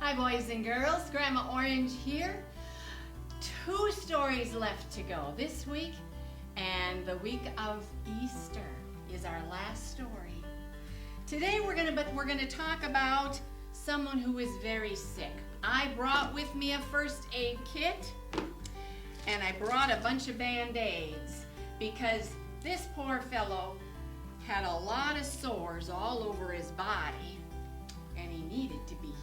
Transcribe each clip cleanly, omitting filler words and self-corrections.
Hi boys and girls, Grandma Orange here. 2 stories left to go this week, and the week of Easter is our last story. Today we're going to talk about someone who is very sick. I brought with me a first aid kit, and I brought a bunch of Band-Aids because this poor fellow had a lot of sores all over his body, and he needed to be healed.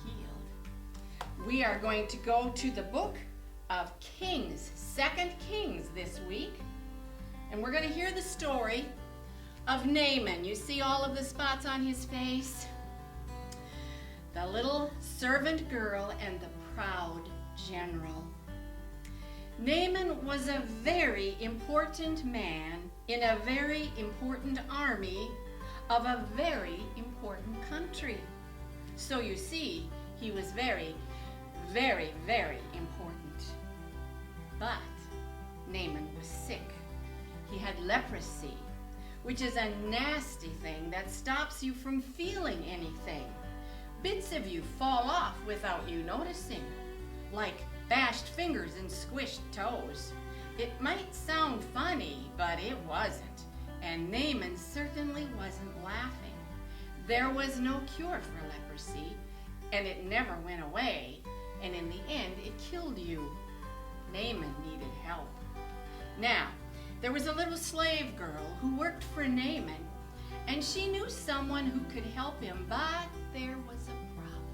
We are going to go to the book of Kings, 2 Kings this week, and we're going to hear the story of Naaman. You see all of the spots on his face? The little servant girl and the proud general. Naaman was a very important man in a very important army of a very important country. So you see, he was very, very, very important. But Naaman was sick. He had leprosy, which is a nasty thing that stops you from feeling anything. Bits of you fall off without you noticing, like bashed fingers and squished toes. It might sound funny, but it wasn't. And Naaman certainly wasn't laughing. There was no cure for leprosy, and it never went away. And in the end, it killed you. Naaman needed help. Now, there was a little slave girl who worked for Naaman, and she knew someone who could help him, but there was a problem.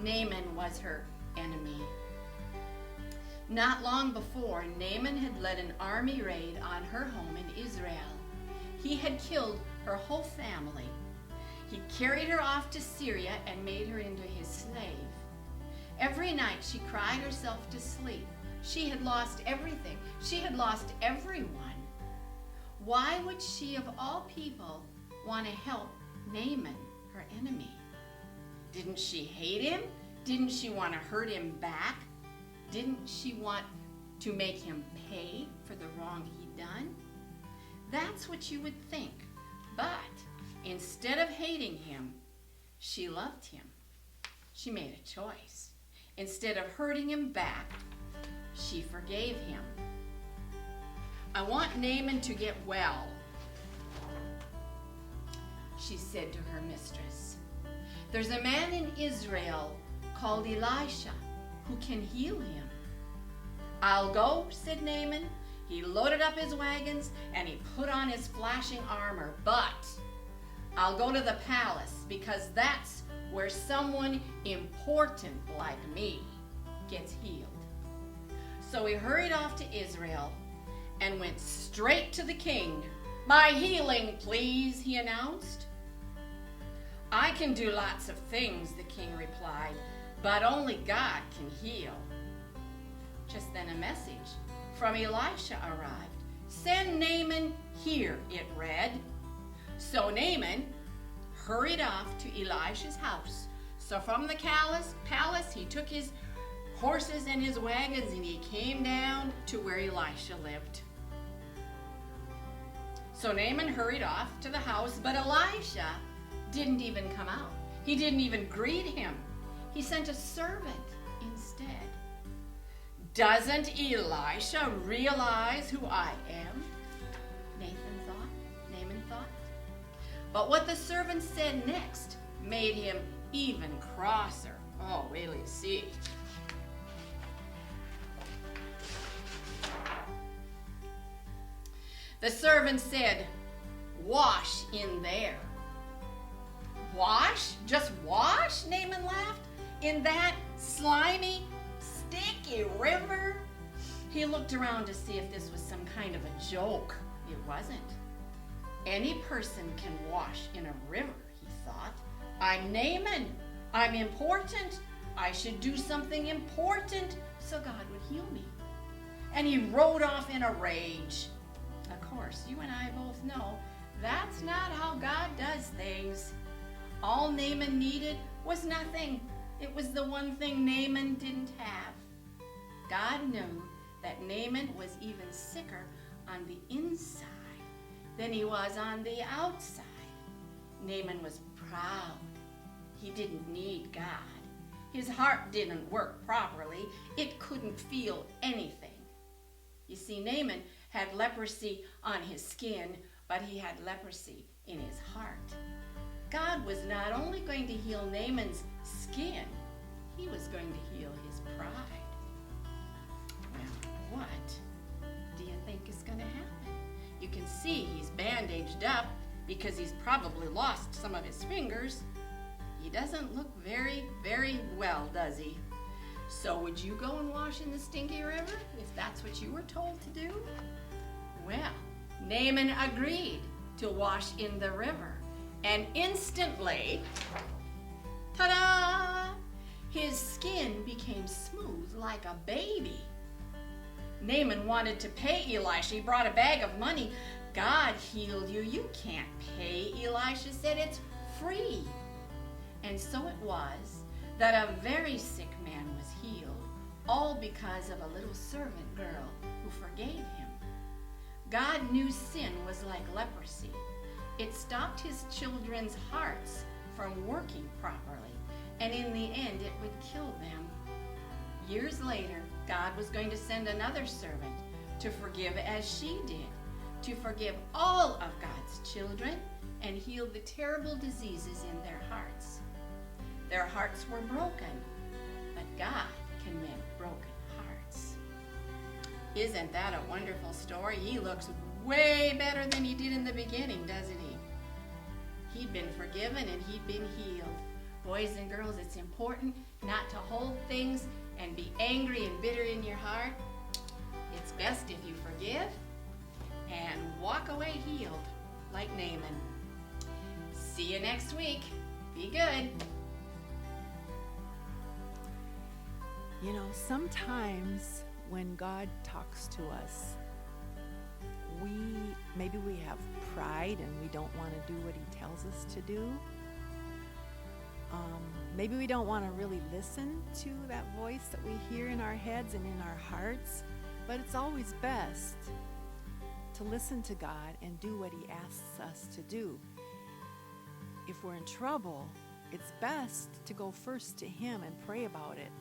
Naaman was her enemy. Not long before, Naaman had led an army raid on her home in Israel. He had killed her whole family. He carried her off to Syria and made her into his slave. Every night she cried herself to sleep. She had lost everything. She had lost everyone. Why would she, of all people, want to help Naaman, her enemy? Didn't she hate him? Didn't she want to hurt him back? Didn't she want to make him pay for the wrong he'd done? That's what you would think. But instead of hating him, she loved him. She made a choice. Instead of hurting him back, she forgave him. I want Naaman to get well, she said to her mistress. There's a man in Israel called Elisha who can heal him. I'll go, said Naaman. He loaded up his wagons and he put on his flashing armor, but I'll go to the palace because that's where someone important like me gets healed. So he hurried off to Israel and went straight to the king. My healing, please, he announced. I can do lots of things, the king replied, but only God can heal. Just then a message from Elisha arrived. Send Naaman here, it read. So Naaman hurried off to Elisha's house. So from the palace, he took his horses and his wagons and he came down to where Elisha lived. So Naaman hurried off to the house, but Elisha didn't even come out. He didn't even greet him. He sent a servant instead. Doesn't Elisha realize who I am? Naaman thought. But what the servant said next made him even crosser. Oh, wait till you see. The servant said, wash in there. Wash? Just wash? Naaman laughed. In that slimy, sticky river? He looked around to see if this was some kind of a joke. It wasn't. Any person can wash in a river, he thought. I'm Naaman. I'm important. I should do something important so God would heal me. And he rode off in a rage. Of course, you and I both know that's not how God does things. All Naaman needed was nothing. It was the one thing Naaman didn't have. God knew that Naaman was even sicker on the inside than he was on the outside. Naaman was proud. He didn't need God. His heart didn't work properly. It couldn't feel anything. You see, Naaman had leprosy on his skin, but he had leprosy in his heart. God was not only going to heal Naaman's skin, he was going to heal his pride. Well, what do you think is going to happen? You can see he's bandaged up because he's probably lost some of his fingers. He doesn't look very, very well, does he? So would you go and wash in the stinky river if that's what you were told to do? Well, Naaman agreed to wash in the river, and instantly, ta-da! His skin became smooth like a baby. Naaman wanted to pay Elisha. He brought a bag of money. God healed you. You can't pay. Elisha said it's free. And so it was that a very sick man was healed, all because of a little servant girl who forgave him. God knew sin was like leprosy. It stopped his children's hearts from working properly, and in the end it would kill them. Years later, God was going to send another servant to forgive as she did, to forgive all of God's children and heal the terrible diseases in their hearts. Their hearts were broken, but God can mend broken hearts. Isn't that a wonderful story? He looks way better than he did in the beginning, doesn't he? He'd been forgiven and he'd been healed. Boys and girls, it's important not to hold things and be angry and bitter in your heart. It's best if you forgive and walk away healed like Naaman. See you next week. Be good. You know, sometimes when God talks to us, maybe we have pride and we don't want to do what he tells us to do. Maybe we don't want to really listen to that voice that we hear in our heads and in our hearts, but it's always best to listen to God and do what he asks us to do. If we're in trouble, it's best to go first to him and pray about it.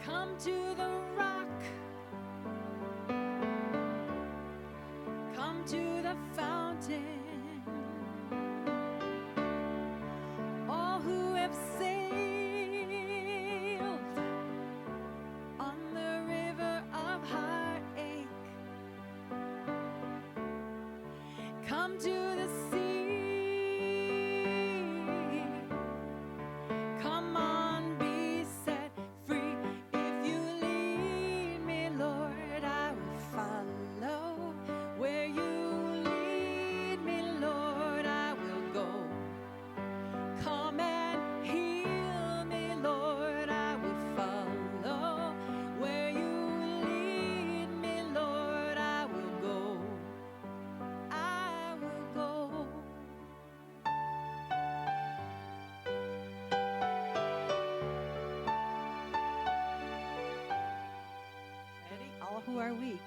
Come to the rock, come to the fountain, all who have sailed on the river of heartache, come to the sea, come on, be set free. Where you lead me, Lord, I will go. Come and heal me, Lord, I will follow. Where you lead me, Lord, I will go. I will go. Ready? All who are weak.